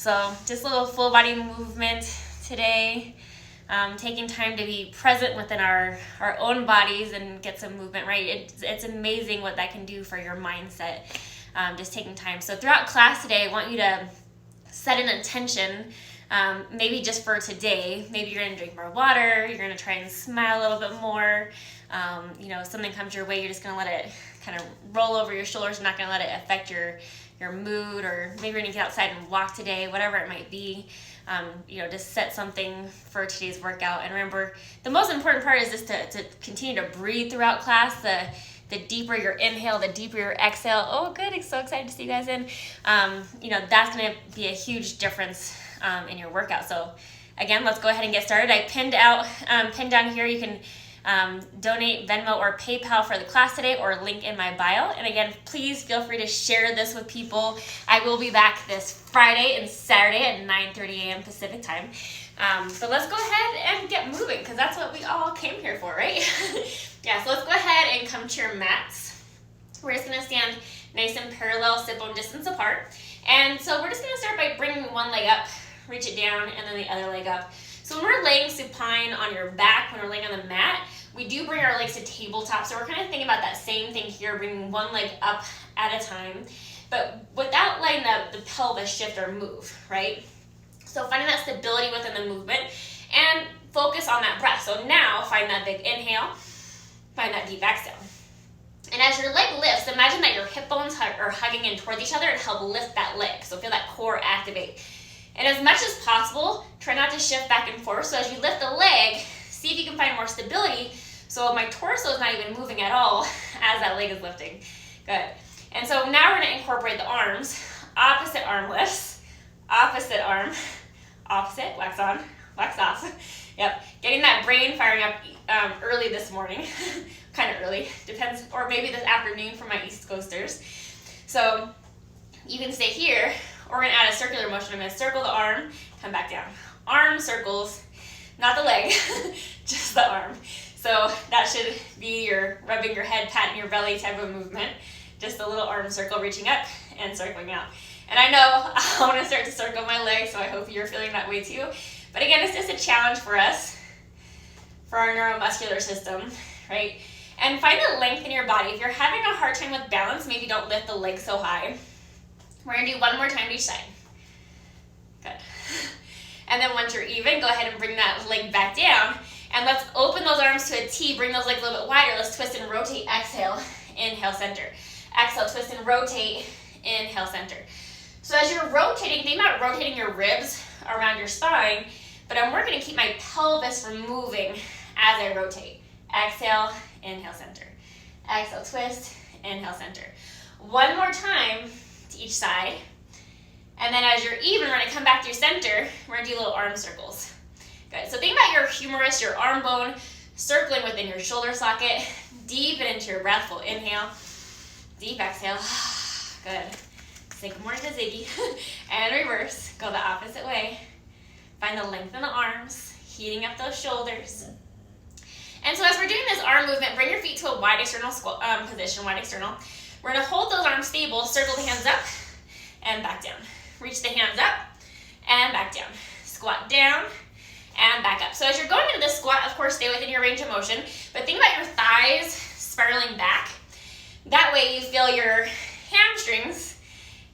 So just a little full body movement today. Taking time to be present within our own bodies and get some movement, right? It's amazing what that can do for your mindset, just taking time. So throughout class today, I want you to set an intention, maybe just for today. Maybe you're going to drink more water, you're going to try and smile a little bit more. Something comes your way, you're just going to let it kind of roll over your shoulders. You're not going to let it affect your mood, or maybe you're going to get outside and walk today, whatever it might be. Just set something for today's workout. And remember, the most important part is just to continue to breathe throughout class. The deeper your inhale, the deeper your exhale. Oh, good. I'm so excited to see you guys in. That's going to be a huge difference in your workout. So again, let's go ahead and get started. I pinned down here, you can donate Venmo or PayPal for the class today, or link in my bio. And again, please feel free to share this with people. I will be back this Friday and Saturday at 9:30 a.m. Pacific time. So let's go ahead and get moving, because that's what we all came here for, right? Yeah, so let's go ahead and come to your mats. We're just going to stand nice and parallel, sit-bone distance apart. And so we're just going to start by bringing one leg up, reach it down, and then the other leg up. So when we're laying supine on your back, when we're laying on the mat, we do bring our legs to tabletop. So we're kind of thinking about that same thing here, bringing one leg up at a time, but without letting the pelvis shift or move, right? So finding that stability within the movement and focus on that breath. So now find that big inhale, find that deep exhale. And as your leg lifts, imagine that your hip bones are hugging in towards each other to help lift that leg. So feel that core activate. And as much as possible, try not to shift back and forth. So as you lift the leg, see if you can find more stability. So my torso is not even moving at all as that leg is lifting. Good. And so now we're going to incorporate the arms. Opposite arm lifts, opposite arm, opposite, wax on, wax off. Yep, getting that brain firing up early this morning. Kind of early, depends, or maybe this afternoon for my East Coasters. So you can stay here. We're going to add a circular motion. I'm going to circle the arm, come back down. Arm circles, not the leg, just the arm. So that should be your rubbing your head, patting your belly type of movement. Just a little arm circle reaching up and circling out. And I know I want to start to circle my legs, so I hope you're feeling that way too. But again, it's just a challenge for us, for our neuromuscular system, right? And find the length in your body. If you're having a hard time with balance, maybe don't lift the leg so high. We're going to do one more time to each side. Good. And then once you're even, go ahead and bring that leg back down. And let's open those arms to a T. Bring those legs a little bit wider. Let's twist and rotate. Exhale. Inhale, center. Exhale, twist and rotate. Inhale, center. So as you're rotating, think about rotating your ribs around your spine, but I'm working to keep my pelvis from moving as I rotate. Exhale, inhale, center. Exhale, twist, inhale, center. One more time to each side. And then as you're even, we're going to come back to your center. We're going to do little arm circles. Good. So think about your humerus, your arm bone, circling within your shoulder socket. Deepen into your breath. Full inhale. Deep exhale. Good. Say good morning to Ziggy. And reverse. Go the opposite way. Find the length in the arms. Heating up those shoulders. And so as we're doing this arm movement, bring your feet to a wide external position. Wide external. We're going to hold those arms stable. Circle the hands up and back down. Reach the hands up and back down. Squat down and back up. So as you're going into this squat, of course, stay within your range of motion, but think about your thighs spiraling back. That way you feel your hamstrings,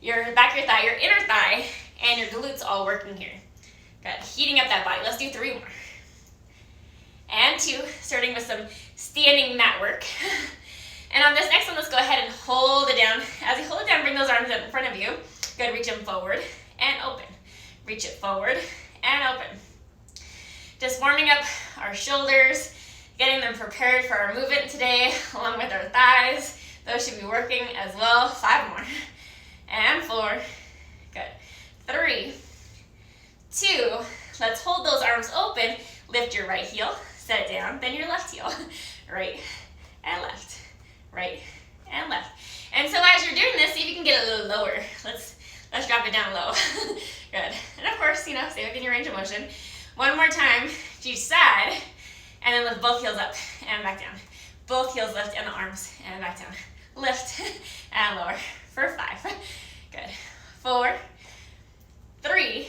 your back of your thigh, your inner thigh, and your glutes all working here. Good. Heating up that body. Let's do 3 more. And 2, starting with some standing mat work. And on this next one, let's go ahead and hold it down. As you hold it down, bring those arms up in front of you. Good, reach them forward and open. Reach it forward and open. Just warming up our shoulders, getting them prepared for our movement today, along with our thighs. Those should be working as well. 5 more. And 4. Good. 3, 2. Let's hold those arms open. Lift your right heel, set it down, then your left heel. Right and left. Right and left. And so as you're doing this, see if you can get a little lower. Let's drop it down low. Good. And of course, stay within your range of motion. 1 more time to each side, and then lift both heels up and back down. Both heels lift and the arms and back down. Lift and lower for 5. Good. 4, 3,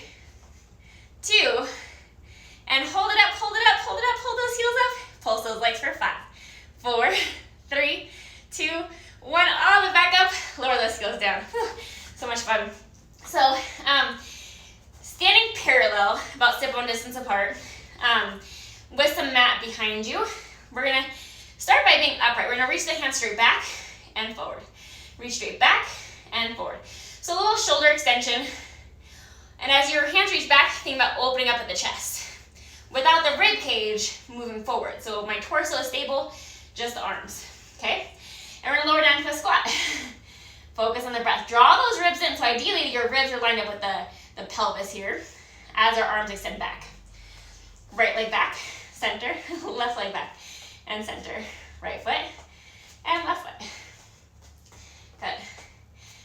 parallel, about sit-bone distance apart, with some mat behind you. We're gonna start by being upright. We're gonna reach the hands straight back and forward. Reach straight back and forward. So a little shoulder extension. And as your hands reach back, think about opening up at the chest. Without the rib cage moving forward. So my torso is stable, just the arms, okay? And we're gonna lower down to a squat. Focus on the breath. Draw those ribs in, so ideally your ribs are lined up with the pelvis here as our arms extend back. Right leg back, center, left leg back, and center. Right foot and left foot. Good.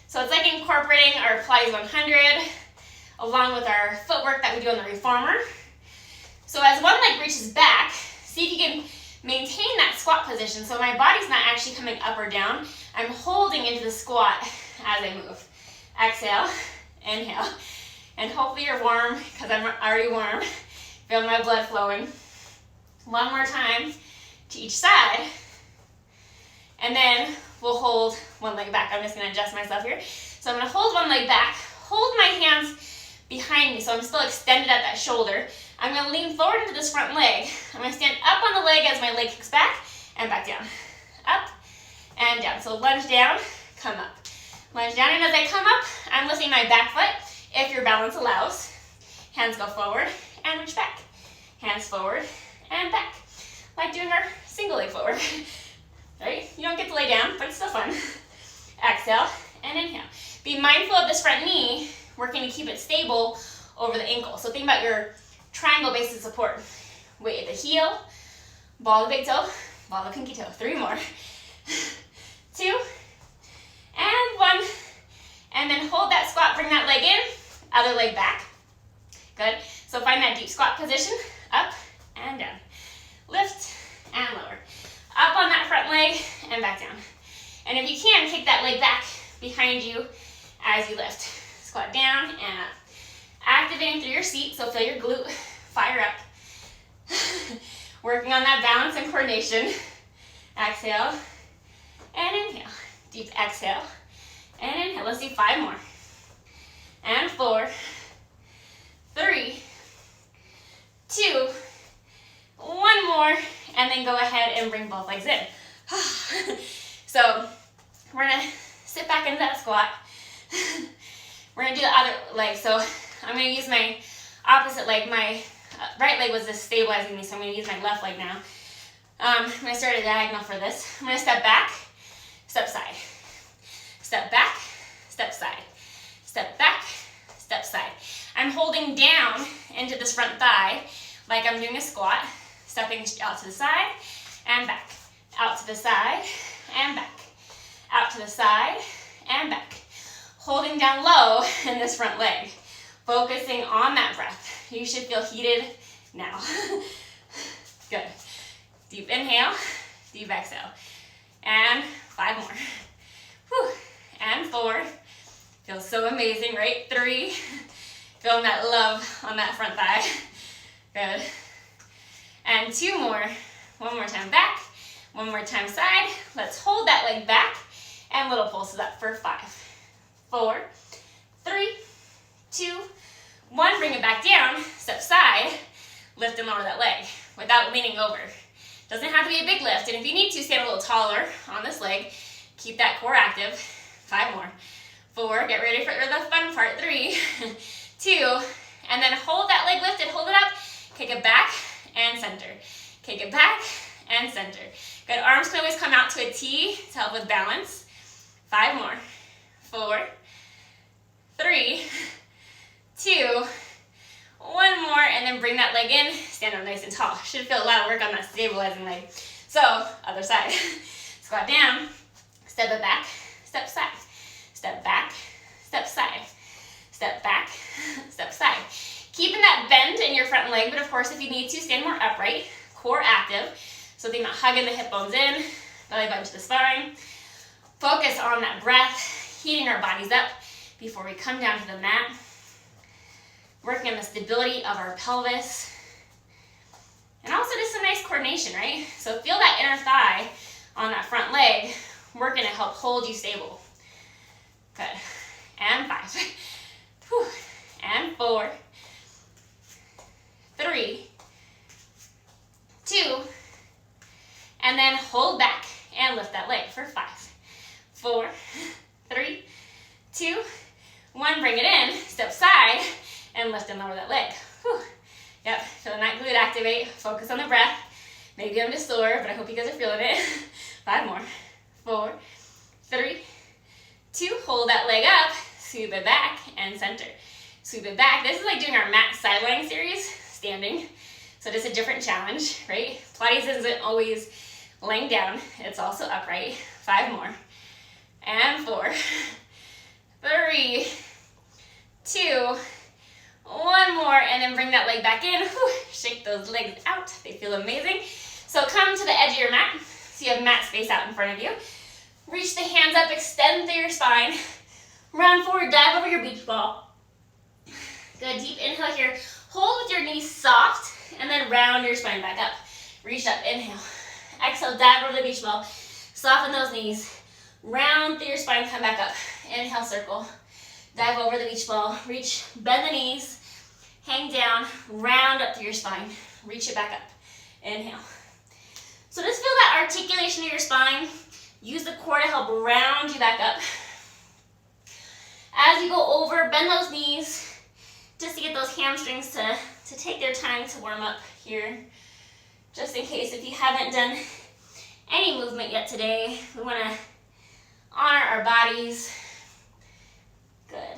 So it's like incorporating our Pilates 100 along with our footwork that we do on the reformer. So as one leg reaches back, see if you can maintain that squat position so my body's not actually coming up or down. I'm holding into the squat as I move. Exhale, inhale. And hopefully you're warm, because I'm already warm. Feel my blood flowing. One more time to each side. And then we'll hold one leg back. I'm just going to adjust myself here. So I'm going to hold one leg back, hold my hands behind me, so I'm still extended at that shoulder. I'm going to lean forward into this front leg. I'm going to stand up on the leg as my leg kicks back and back down. Up and down. So lunge down, come up. Lunge down, and as I come up, I'm lifting my back foot if your balance allows. Hands go forward and reach back. Hands forward and back. Like doing our single leg forward. Right? You don't get to lay down, but it's still fun. Exhale and inhale. Be mindful of this front knee, working to keep it stable over the ankle. So think about your triangle base of support. Weight at the heel, ball the big toe, ball the pinky toe. 3 more. 2, and 1. And then hold that squat, bring that leg in, other leg back. Good. So find that deep squat position, up and down. Lift and lower. Up on that front leg and back down. And if you can, kick that leg back behind you as you lift. Squat down and up. Activating through your seat, so feel your glute fire up. Working on that balance and coordination. Exhale and inhale. Deep exhale and inhale. Let's do 5 more. And 4, 3, 2, 1 more, and then go ahead and bring both legs in. So we're gonna sit back into that squat. We're gonna do the other leg. So I'm gonna use my opposite leg. My right leg was just stabilizing me, so I'm gonna use my left leg now. I'm gonna start a diagonal for this. I'm gonna step back, step side. Step back, step side. Step back, step side. I'm holding down into this front thigh like I'm doing a squat. Stepping out to the side and back. Out to the side and back. Out to the side and back. Holding down low in this front leg. Focusing on that breath. You should feel heated now. Good. Deep inhale, deep exhale. And 5 more. Whew. And 4. Feels so amazing, right? 3. Feeling that love on that front thigh. Good. And 2 more. 1 more time back. 1 more time side. Let's hold that leg back and little pulses up for 5, 4, 3, 2, 1. Bring it back down. Step side. Lift and lower that leg without leaning over. Doesn't have to be a big lift. And if you need to, stand a little taller on this leg. Keep that core active. 5 more. 4. Get ready for the fun part. 3, 2. And then hold that leg lifted. Hold it up. Kick it back and center. Kick it back and center. Good. Arms can always come out to a T to help with balance. 5 more. 4, 3, 2, 1 more, and then bring that leg in. Stand up nice and tall. Should feel a lot of work on that stabilizing leg. So, other side. Squat down. Step it back. Step side. Step back. Step side. Step back. Step side. Keeping that bend in your front leg, but of course, if you need to, stand more upright. Core active. So think about hugging the hip bones in, belly button to the spine. Focus on that breath, heating our bodies up before we come down to the mat. Working on the stability of our pelvis. And also just some nice coordination, right? So feel that inner thigh on that front leg, working to help hold you stable. Good. And 5. Whew. And 4. 3, 2, and then hold back and lift that leg for 5, 4, 3, 2, 1. Bring it in, step side, and lift and lower that leg. Whew. Yep, feeling that glute activate. Focus on the breath. Maybe I'm just sore, but I hope you guys are feeling it. 5 more. 4, 3, 2. Hold that leg up, sweep it back, and center. Sweep it back. This is like doing our mat sideline series, standing. So just a different challenge, right? Pilates isn't always laying down. It's also upright. 5 more. And 4, 3, 2, 1 more. And then bring that leg back in. Whew. Shake those legs out. They feel amazing. So come to the edge of your mat. So you have mat space out in front of you. Reach the hands up, extend through your spine. Round forward, dive over your beach ball. Good, deep inhale here. Hold with your knees soft, and then round your spine back up. Reach up, inhale. Exhale, dive over the beach ball. Soften those knees. Round through your spine, come back up. Inhale, circle. Dive over the beach ball. Reach, bend the knees. Hang down, round up through your spine. Reach it back up. Inhale. So just feel that articulation of your spine. Use the core to help round you back up. As you go over, bend those knees just to get those hamstrings to take their time to warm up here. Just in case if you haven't done any movement yet today, we want to honor our bodies. Good.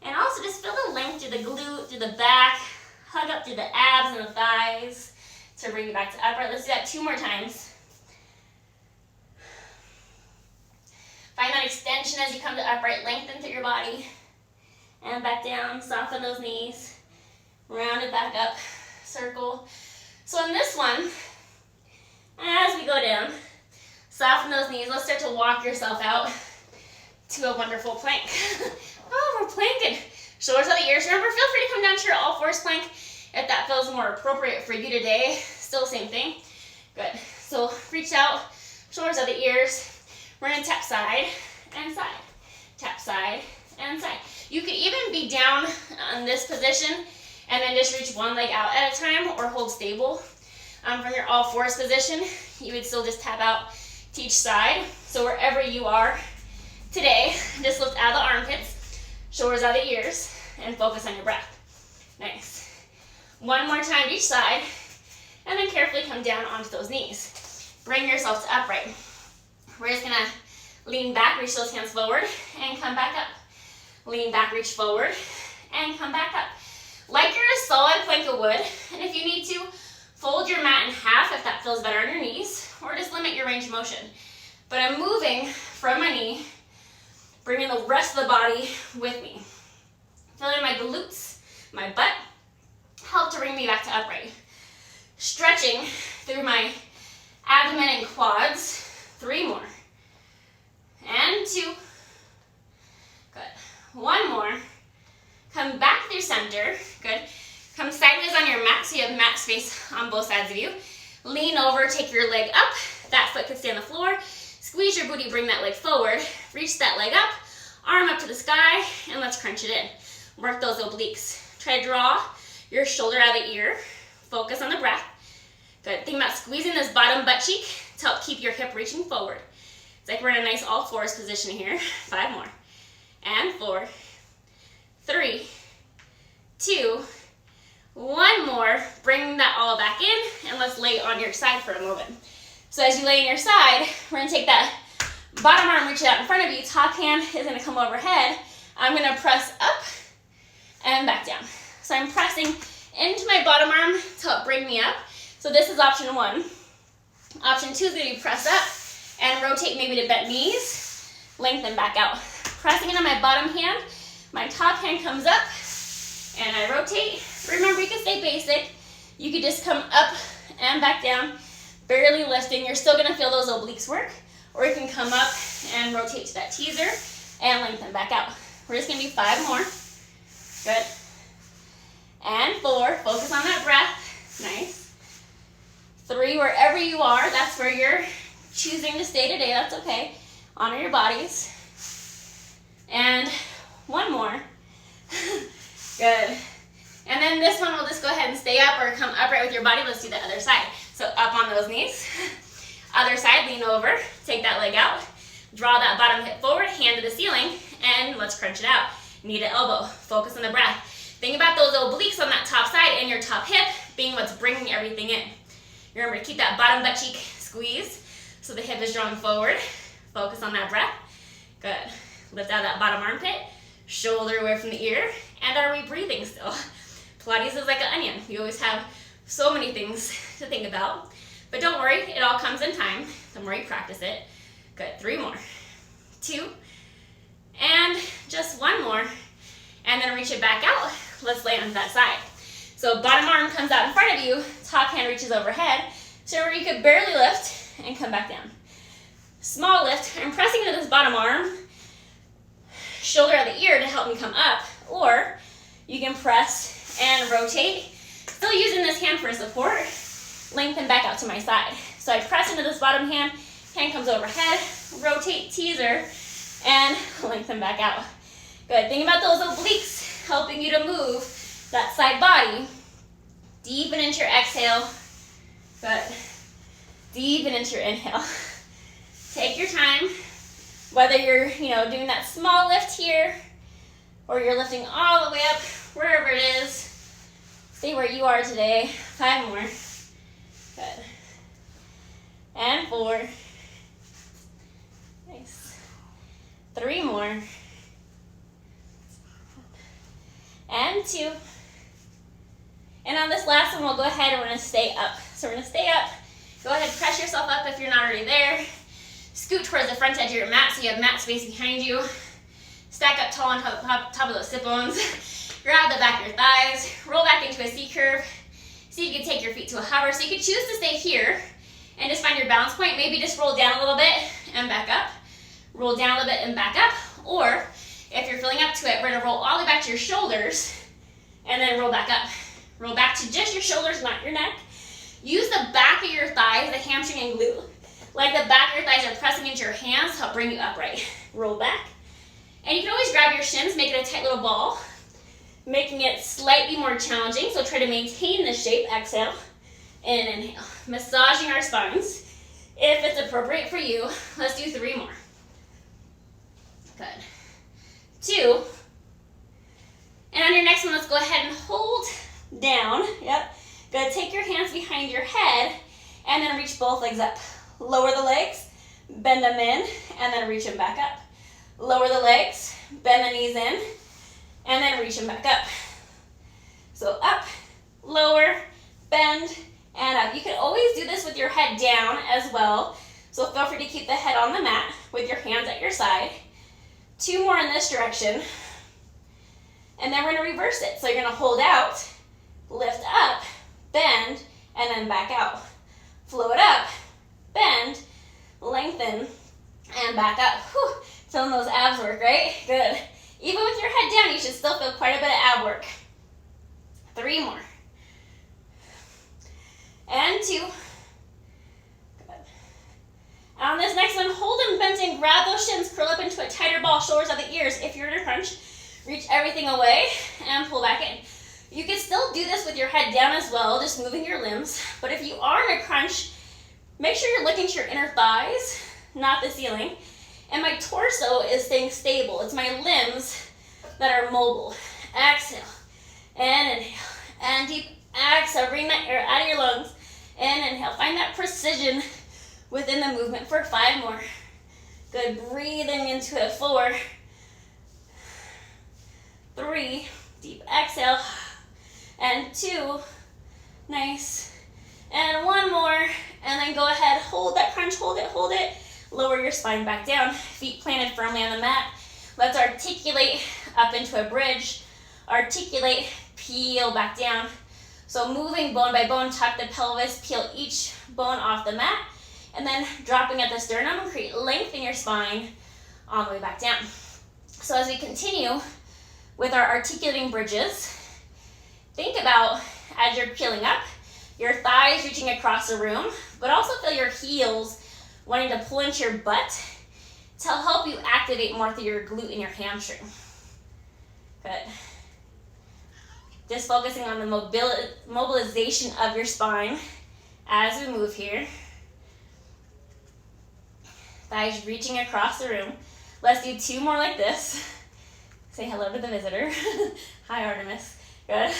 And also just feel the length through the glute, through the back, hug up through the abs and the thighs to bring you back to upright. Let's do that 2 more times. Find that extension as you come to upright. Lengthen through your body. And back down. Soften those knees. Round it back up. Circle. So in this one, as we go down, soften those knees. Let's start to walk yourself out to a wonderful plank. Oh, we're planking. Shoulders out the ears. Remember, feel free to come down to your all-fours plank if that feels more appropriate for you today. Still the same thing. Good. So reach out. Shoulders out the ears. We're going to tap side and side. Tap side and side. You could even be down on this position and then just reach one leg out at a time or hold stable. From your all fours position, you would still just tap out to each side. So wherever you are today, just lift out of the armpits, shoulders out of the ears, and focus on your breath. Nice. 1 more time each side, and then carefully come down onto those knees. Bring yourself to upright. We're just gonna lean back, reach those hands forward, and come back up. Lean back, reach forward, and come back up. Like you're a solid plank of wood, and if you need to, fold your mat in half if that feels better on your knees, or just limit your range of motion. But I'm moving from my knee, bringing the rest of the body with me. Feeling my glutes, my butt, help to bring me back to upright. Stretching through my abdomen and quads. 3 more. And 2. Good. 1 more. Come back through center. Good. Come sideways on your mat so you have mat space on both sides of you. Lean over, take your leg up. That foot could stay on the floor. Squeeze your booty, bring that leg forward. Reach that leg up, arm up to the sky, and let's crunch it in. Work those obliques. Try to draw your shoulder out of the ear. Focus on the breath. Good. Think about squeezing this bottom butt cheek to help keep your hip reaching forward. It's like we're in a nice all fours position here. 5 more. And 4, 3, 2, 1 more. Bring that all back in, and let's lay on your side for a moment. So as you lay on your side, we're gonna take that bottom arm, reach it out in front of you. Top hand is gonna come overhead. I'm gonna press up and back down. So I'm pressing into my bottom arm to help bring me up. So this is option 1. Option 2 is gonna be press up and rotate maybe to bent knees, lengthen back out. Pressing into my bottom hand, my top hand comes up, and I rotate. Remember, you can stay basic. You could just come up and back down, barely lifting. You're still gonna feel those obliques work, or you can come up and rotate to that teaser and lengthen back out. We're just gonna do 5 more. Good. And 4, focus on that breath. Nice. 3, wherever you are, that's where you're choosing to stay today, that's okay. Honor your bodies. And 1 more. Good. And And then this one, we'll just go ahead and stay up or come upright with your body. Let's do the other side. So up on those knees. Other side, lean over, take that leg out, draw that bottom hip forward, hand to the ceiling, and let's crunch it out. Knee to elbow, focus on the breath. Think about those obliques on that top side and your top hip being what's bringing everything in. Remember to keep that bottom butt cheek squeezed so the hip is drawn forward. Focus on that breath. Good. Lift out that bottom armpit, shoulder away from the ear, and are we breathing still? Pilates is like an onion. We always have so many things to think about, but don't worry, it all comes in time. The more you practice it. Good, 3 more. 2, and just 1 more, and then reach it back out. Let's land on that side. So bottom arm comes out in front of you, top hand reaches overhead, so where you could barely lift and come back down. Small lift, I'm pressing into this bottom arm, shoulder at the ear to help me come up, or you can press and rotate, still using this hand for support, lengthen back out to my side. So I press into this bottom hand, hand comes overhead, rotate, teaser, and lengthen back out. Good, think about those obliques helping you to move that side body. Deepen into your exhale. Good. Deepen into your inhale. Take your time, whether you're doing that small lift here, or you're lifting all the way up, wherever it is. Stay where you are today. 5 more. Good. And 4. Nice. 3 more. And 2. And on this last one, we'll go ahead and we're going to stay up. So we're going to stay up. Go ahead and press yourself up if you're not already there. Scoot towards the front edge of your mat so you have mat space behind you. Stack up tall on top of those sit bones. Grab the back of your thighs. Roll back into a C curve. See if you can take your feet to a hover. So you can choose to stay here and just find your balance point. Maybe just roll down a little bit and back up. Roll down a little bit and back up. Or if you're feeling up to it, we're going to roll all the way back to your shoulders and then roll back up. Roll back to just your shoulders, not your neck. Use the back of your thighs, the hamstring and glute, like the back of your thighs are pressing into your hands to help bring you upright. Roll back. And you can always grab your shins, make it a tight little ball, making it slightly more challenging. So try to maintain this shape. Exhale and inhale. Massaging our spines. If it's appropriate for you, let's do 3 more. Good. 2. And on your next one, let's go ahead and hold down. Yep. Good. Take your hands behind your head and then reach both legs up. Lower the legs, bend them in, and then reach them back up. Lower the legs, bend the knees in, and then reach them back up. So up, lower, bend, and up. You can always do this with your head down as well. So feel free to keep the head on the mat with your hands at your side. 2 more in this direction. And then we're going to reverse it. So you're going to hold out, lift up, bend, and then back out. Float up, bend, lengthen, and back up. Whew. Feeling those abs work, right? Good. Even with your head down, you should still feel quite a bit of ab work. 3 more. And 2. Good. And on this next one, hold them bent and grab those shins, curl up into a tighter ball, shoulders at the ears. If you're in a crunch, reach everything away and pull back in. You can still do this with your head down as well, just moving your limbs. But if you are in a crunch, make sure you're looking to your inner thighs, not the ceiling. And my torso is staying stable. It's my limbs that are mobile. Exhale and inhale. And deep exhale. Bring that air out of your lungs. And inhale. Find that precision within the movement for 5 more. Good. Breathing into it. 4. 3. Deep exhale. And 2. Nice. And 1 more. And then go ahead. Hold that crunch. Hold it. Hold it. Lower your spine back down. Feet planted firmly on the mat. Let's articulate up into a bridge. Articulate. Peel back down. So moving bone by bone, tuck the pelvis, peel each bone off the mat, and then dropping at the sternum, create length in your spine all the way back down. So as we continue with our articulating bridges, think about, as you're peeling up, your thighs reaching across the room, but also feel your heels wanting to pull into your butt to help you activate more through your glute and your hamstring. Good. Just focusing on the mobilization of your spine as we move here. Thighs reaching across the room. Let's do 2 more like this. Say hello to the visitor. Hi, Artemis. Good.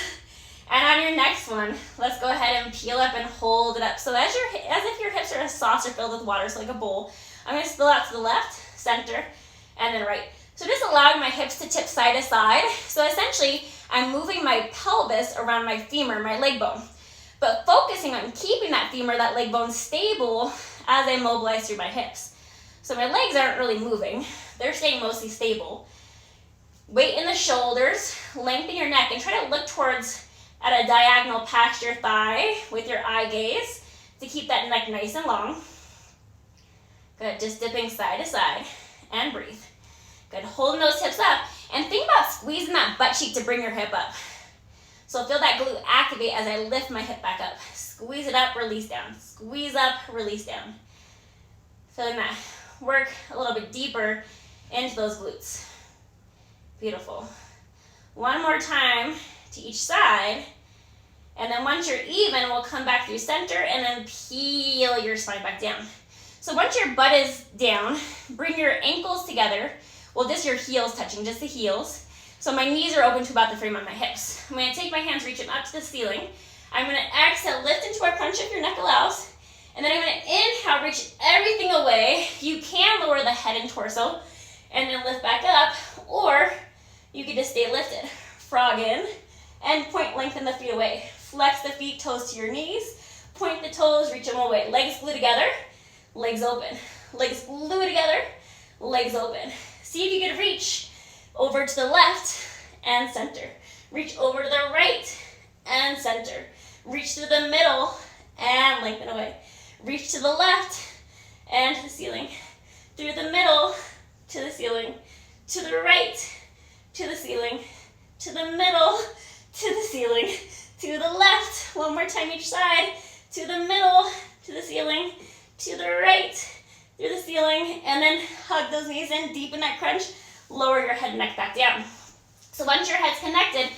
And on your next one, let's go ahead and peel up and hold it up. So as if your hips are a saucer filled with water, so like a bowl. I'm going to spill out to the left, center, and then right. So just allowing my hips to tip side to side. So essentially, I'm moving my pelvis around my femur, my leg bone. But focusing on keeping that femur, that leg bone stable as I mobilize through my hips. So my legs aren't really moving. They're staying mostly stable. Weight in the shoulders, lengthen your neck, and try to look towards at a diagonal past your thigh with your eye gaze to keep that neck nice and long. Good, just dipping side to side and breathe. Good, holding those hips up and think about squeezing that butt cheek to bring your hip up. So feel that glute activate as I lift my hip back up. Squeeze it up, release down. Squeeze up, release down. Feeling that work a little bit deeper into those glutes. Beautiful. One more time to each side. And then once you're even, we'll come back through center and then peel your spine back down. So once your butt is down, bring your ankles together. Well, just your heels touching, just the heels. So my knees are open to about the frame of my hips. I'm going to take my hands, reach them up to the ceiling. I'm going to exhale, lift into our crunch if your neck allows. And then I'm going to inhale, reach everything away. You can lower the head and torso and then lift back up, or you can just stay lifted. Frog in and point, lengthen the feet away. Flex the feet, toes to your knees. Point the toes, reach them away. Legs glue together, legs open. Legs glue together, legs open. See if you can reach over to the left and center. Reach over to the right and center. Reach through the middle and lengthen away. Reach to the left and to the ceiling. Through the middle to the ceiling. To the right to the ceiling. To the middle to the ceiling. To the left, one more time each side. To the middle to the ceiling. To the right through the ceiling. And then hug those knees in, deepen that crunch. Lower your head and neck back down. So once your head's connected,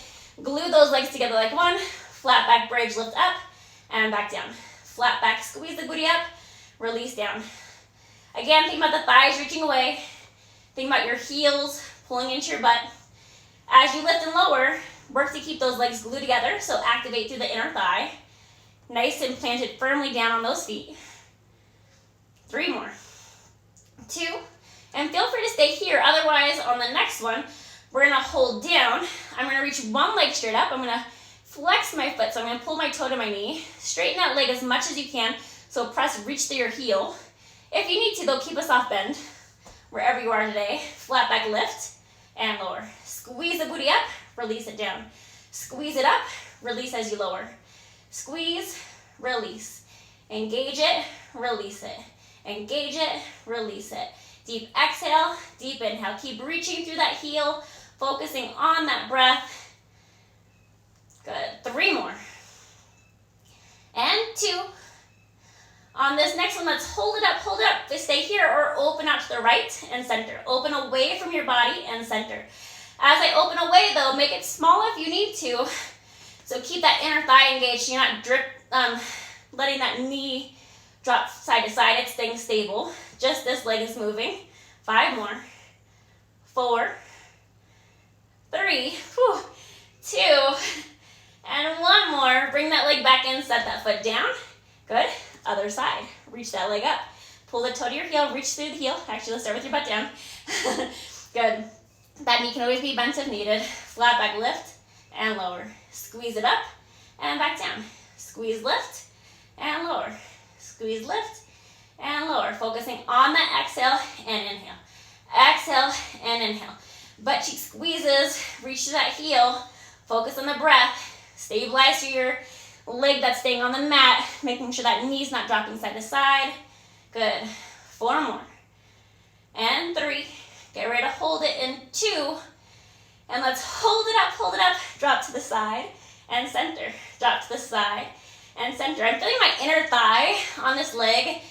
glue those legs together like one. Flat back bridge, lift up and back down. Flat back, squeeze the booty up, release down. Again, think about the thighs reaching away. Think about your heels pulling into your butt. As you lift and lower, work to keep those legs glued together, so activate through the inner thigh. Nice and planted firmly down on those feet. 3 more. 2, and feel free to stay here. Otherwise, on the next one, we're gonna hold down. I'm gonna reach one leg straight up. I'm gonna flex my foot, so I'm going to pull my toe to my knee. Straighten that leg as much as you can, so press, reach through your heel. If you need to, though, keep a soft bend wherever you are today. Flat back lift and lower. Squeeze the booty up, release it down. Squeeze it up, release as you lower. Squeeze, release. Engage it, release it. Engage it, release it. Deep exhale, deep inhale. Keep reaching through that heel, focusing on that breath. Good, 3 more. And 2. On this next one, let's hold it up, to stay here or open out to the right and center. Open away from your body and center. As I open away though, make it small if you need to. So keep that inner thigh engaged. You're not letting that knee drop side to side. It's staying stable. Just this leg is moving. 5 more. 4, 3, 2, and 1 more. Bring that leg back in, set that foot down. Good. Other side. Reach that leg up. Pull the toe to your heel, reach through the heel. Actually, let's start with your butt down. Good. That knee can always be bent if needed. Flat back lift and lower. Squeeze it up and back down. Squeeze, lift, and lower. Squeeze, lift, and lower. Focusing on that exhale and inhale. Exhale and inhale. Butt cheek squeezes. Reach to that heel. Focus on the breath. Stabilize through your leg that's staying on the mat, making sure that knee's not dropping side to side. Good. 4 more. And 3. Get ready to hold it in 2. And let's hold it up, drop to the side and center. Drop to the side and center. I'm feeling my inner thigh on this leg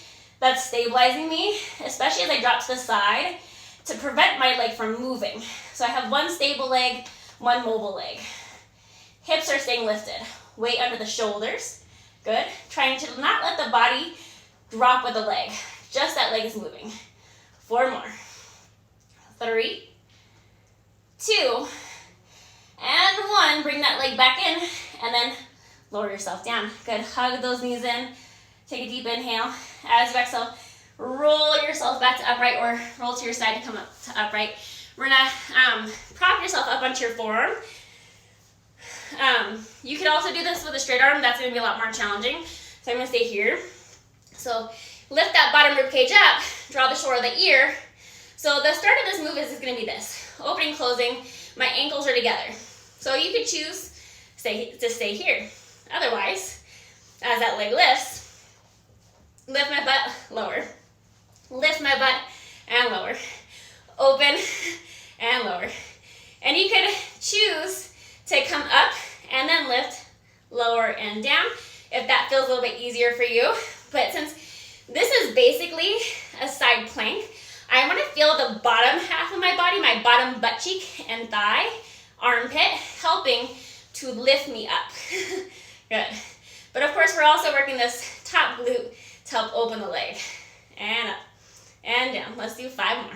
that's stabilizing me, especially as I drop to the side to prevent my leg from moving. So I have one stable leg, one mobile leg. Hips are staying lifted. Weight under the shoulders. Good. Trying to not let the body drop with the leg. Just that leg is moving. 4 more. 3, 2, and 1. Bring that leg back in, and then lower yourself down. Good. Hug those knees in. Take a deep inhale. As you exhale, roll yourself back to upright, or roll to your side to come up to upright. We're gonna prop yourself up onto your forearm. You could also do this with a straight arm. That's gonna be a lot more challenging. So I'm gonna stay here. So lift that bottom rib cage up, draw the shoulder of the ear. So the start of this move is gonna be this, opening, closing, my ankles are together. So you could choose to stay here. Otherwise, as that leg lifts, lift my butt, lower. Lift my butt and lower. Open and lower. And you could choose to come up and then lift, lower and down if that feels a little bit easier for you. But since this is basically a side plank, I want to feel the bottom half of my body, my bottom butt cheek and thigh, armpit, helping to lift me up. Good. But of course, we're also working this top glute to help open the leg. And up and down. Let's do 5 more.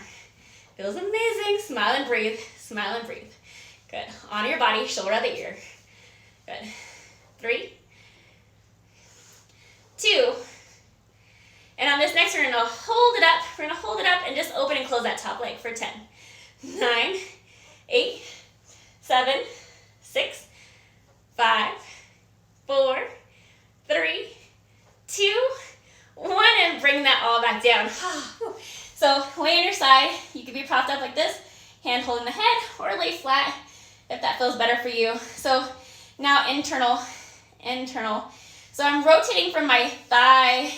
Feels amazing. Smile and breathe. Smile and breathe. Good. Honor your body, shoulder at the ear. Good. 3, 2, and on this next, we're gonna hold it up. We're gonna hold it up and just open and close that top leg for 10, 9, 8, 7, 6, 5, 4, 3, 2, 1, and bring that all back down. So lay on your side. You could be propped up like this, hand holding the head, or lay flat if that feels better for you. So now internal. So I'm rotating from my thigh,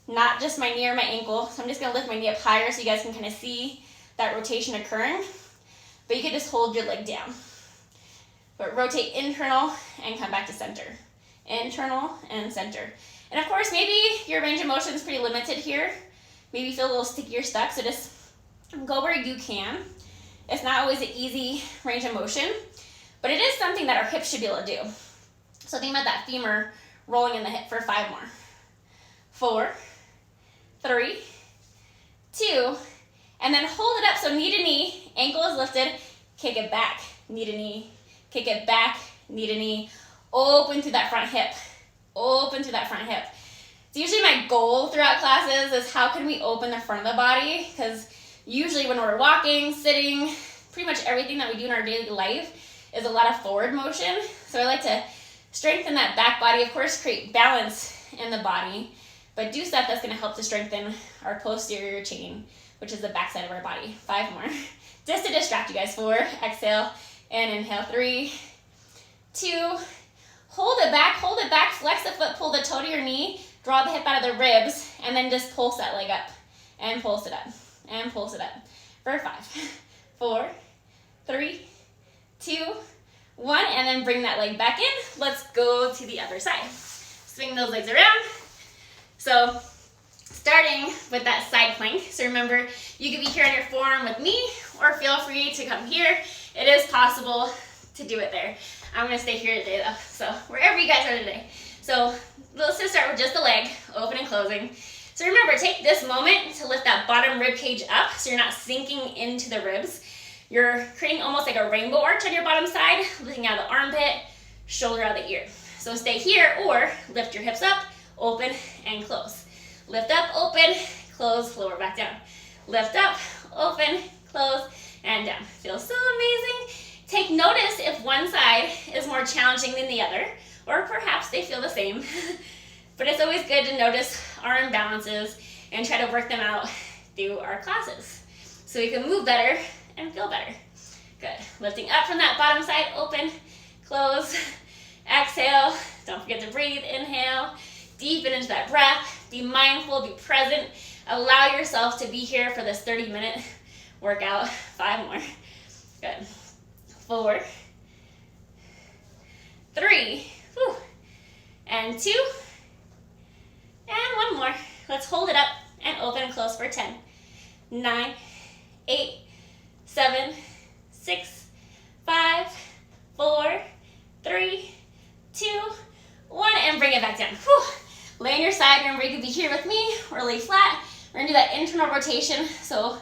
not just my knee or my ankle. So I'm just gonna lift my knee up higher so you guys can kind of see that rotation occurring. But you could just hold your leg down. But rotate internal and come back to center. Internal and center. And of course, maybe your range of motion is pretty limited here. Maybe you feel a little sticky or stuck, so just go where you can. It's not always an easy range of motion, but it is something that our hips should be able to do. So think about that femur rolling in the hip for 5 more. 4, 3, 2, and then hold it up. So knee to knee, ankle is lifted, kick it back, knee to knee, kick it back, knee to knee, open through that front hip, open through that front hip. It's usually my goal throughout classes is how can we open the front of the body, because usually when we're walking, sitting, pretty much everything that we do in our daily life is a lot of forward motion. So I like to strengthen that back body, of course, create balance in the body, but do stuff that's going to help to strengthen our posterior chain, which is the back side of our body. 5 more. Just to distract you guys. 4, exhale, and inhale. 3, 2, hold it back, flex the foot, pull the toe to your knee, draw the hip out of the ribs, and then just pulse that leg up, and pulse it up, and pulse it up. For 5, 4, 3, 2, 1, and then bring that leg back in. Let's go to the other side. Swing those legs around. So starting with that side plank. So remember, you could be here on your forearm with me, or feel free to come here. It is possible to do it there. I'm gonna stay here today though, so wherever you guys are today. So let's just start with just the leg, open and closing. So remember, take this moment to lift that bottom rib cage up so you're not sinking into the ribs. You're creating almost like a rainbow arch on your bottom side, lifting out of the armpit, shoulder out of the ear. So stay here, or lift your hips up, open and close. Lift up, open, close, lower back down. Lift up, open, close, and down. Feels so amazing. Take notice if one side is more challenging than the other, or perhaps they feel the same. But it's always good to notice our imbalances and try to work them out through our classes so we can move better and feel better. Good. Lifting up from that bottom side, open, close, exhale. Don't forget to breathe. Inhale, deepen into that breath. Be mindful, be present. Allow yourself to be here for this 30-minute workout. 5 more. Good. 4, 3, whew, and 2, and 1 more. Let's hold it up and open and close for 10, 9, 8, 7, 6, 5, 4, Remember, you could be here with me or lay flat. We're gonna do that internal rotation, so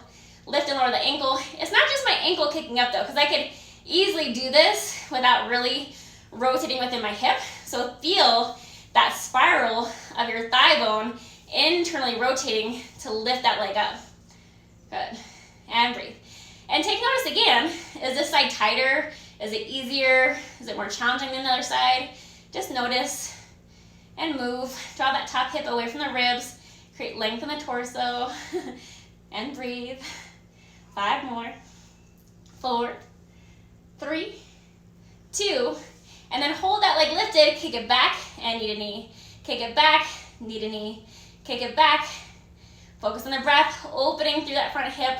lift and lower the ankle. It's not just my ankle kicking up though, because I could easily do this without really rotating within my hip. So feel that spiral of your thigh bone internally rotating to lift that leg up. Good. And breathe. And take notice again, is this side tighter? Is it easier? Is it more challenging than the other side? Just notice and move. Draw that top hip away from the ribs. Create length in the torso. And breathe. 5 more. 4, 3, 2, and then hold that leg lifted. Kick it back and knee to knee. Kick it back, knee to knee. Kick it back. Focus on the breath, opening through that front hip.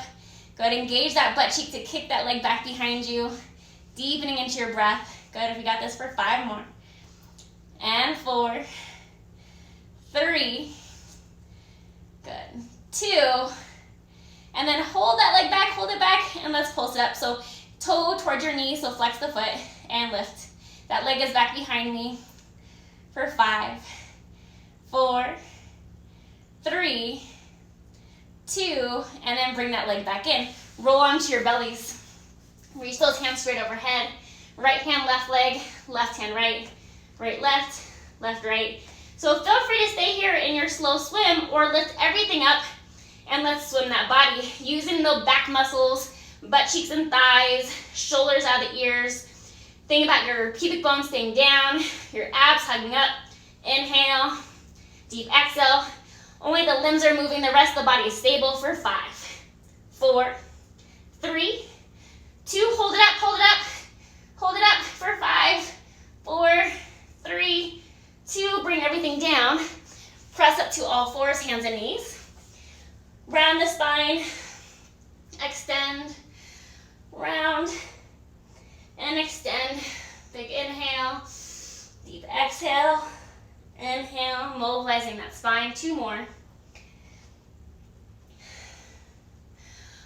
Go ahead and engage that butt cheek to kick that leg back behind you. Deepening into your breath. Good, if you got this for 5 more. And 4, 3, good, 2, and then hold that leg back, hold it back, and let's pulse it up. So toe towards your knee, so flex the foot and lift. That leg is back behind me for 5, 4, 3, 2, and then bring that leg back in. Roll onto your bellies. Reach those hands straight overhead. Right hand, left leg, left hand, right, right, left, left, right. So feel free to stay here in your slow swim or lift everything up and let's swim that body. Using the back muscles, butt cheeks and thighs, shoulders out of the ears. Think about your pubic bone staying down, your abs hugging up. Inhale, deep exhale. Only the limbs are moving, the rest of the body is stable for 5, 4, 3, 2, hold it up, hold it up. Hold it up for 5, 4, 3, 2, bring everything down. Press up to all fours, hands and knees. Round the spine, extend, round, and extend. Big inhale, deep exhale, inhale, mobilizing that spine. 2 more.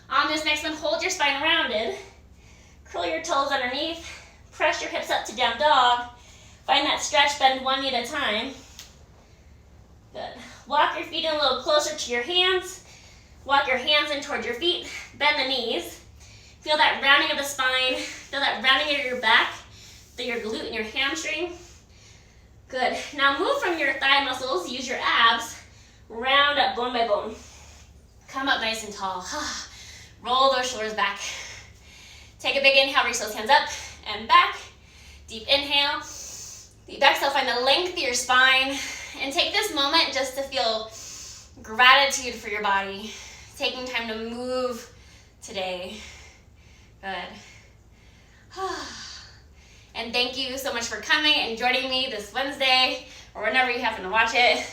On this next one, hold your spine rounded. Curl your toes underneath. Press your hips up to down dog. Find that stretch, bend 1 knee at a time. Good. Walk your feet in a little closer to your hands. Walk your hands in towards your feet. Bend the knees. Feel that rounding of the spine. Feel that rounding of your back, through your glute and your hamstring. Good. Now move from your thigh muscles. Use your abs. Round up bone by bone. Come up nice and tall. Roll those shoulders back. Take a big inhale. Reach those hands up and back. Deep inhale. Deep exhale. Find the length of your spine. And take this moment just to feel gratitude for your body. Taking time to move today. Good. And thank you so much for coming and joining me this Wednesday or whenever you happen to watch it.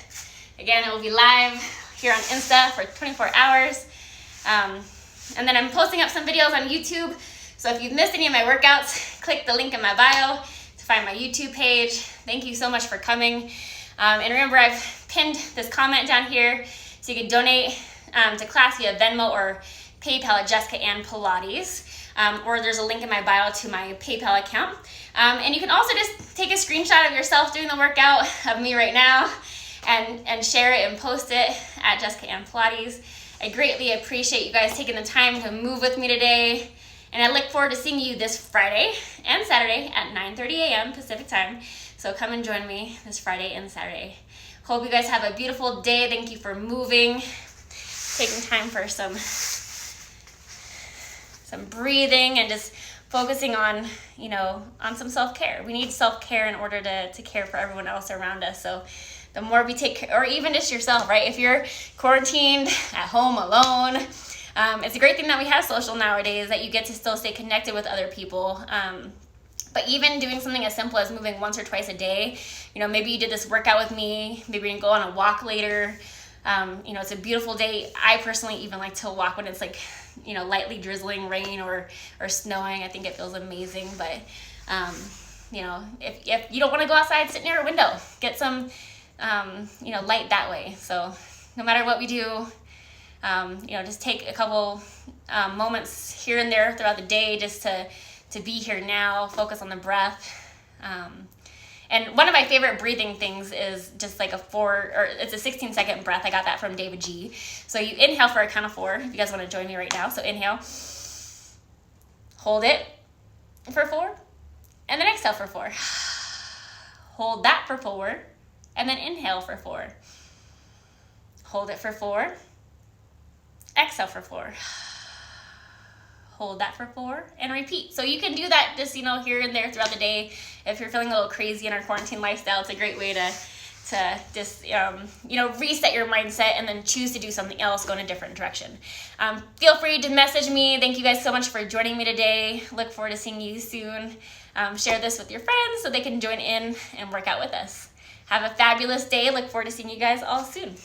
Again, it will be live here on Insta for 24 hours. And then I'm posting up some videos on YouTube. So if you've missed any of my workouts, click the link in my bio to find my YouTube page. Thank you so much for coming. And remember, I've pinned this comment down here so you can donate to class via Venmo or PayPal at Jessica Ann Pilates. Or there's a link in my bio to my PayPal account. And you can also just take a screenshot of yourself doing the workout of me right now and share it and post it at Jessica Ann Pilates. I greatly appreciate you guys taking the time to move with me today. And I look forward to seeing you this Friday and Saturday at 9:30 a.m. Pacific time. So come and join me this Friday and Saturday. Hope you guys have a beautiful day. Thank you for moving, taking time for some breathing and just focusing on, on some self-care. We need self-care in order to care for everyone else around us. So the more we take care, or even just yourself, right? If you're quarantined at home alone, it's a great thing that we have social nowadays, that you get to still stay connected with other people. But even doing something as simple as moving once or twice a day, maybe you did this workout with me, maybe you can go on a walk later. It's a beautiful day. I personally even like to walk when it's like, lightly drizzling rain or snowing. I think it feels amazing. But, if you don't want to go outside, sit near a window, get some, light that way. So no matter what we do, just take a couple moments here and there throughout the day just to be here now, focus on the breath. And one of my favorite breathing things is just like it's a 16-second breath. I got that from David G. So you inhale for a count of 4, if you guys want to join me right now. So inhale, hold it for 4, and then exhale for 4. Hold that for 4, and then inhale for 4. Hold it for 4, exhale for 4. Hold that for 4, and repeat. So you can do that just, here and there throughout the day. If you're feeling a little crazy in our quarantine lifestyle, it's a great way to just, reset your mindset and then choose to do something else, go in a different direction. Feel free to message me. Thank you guys so much for joining me today. Look forward to seeing you soon. Share this with your friends so they can join in and work out with us. Have a fabulous day. Look forward to seeing you guys all soon.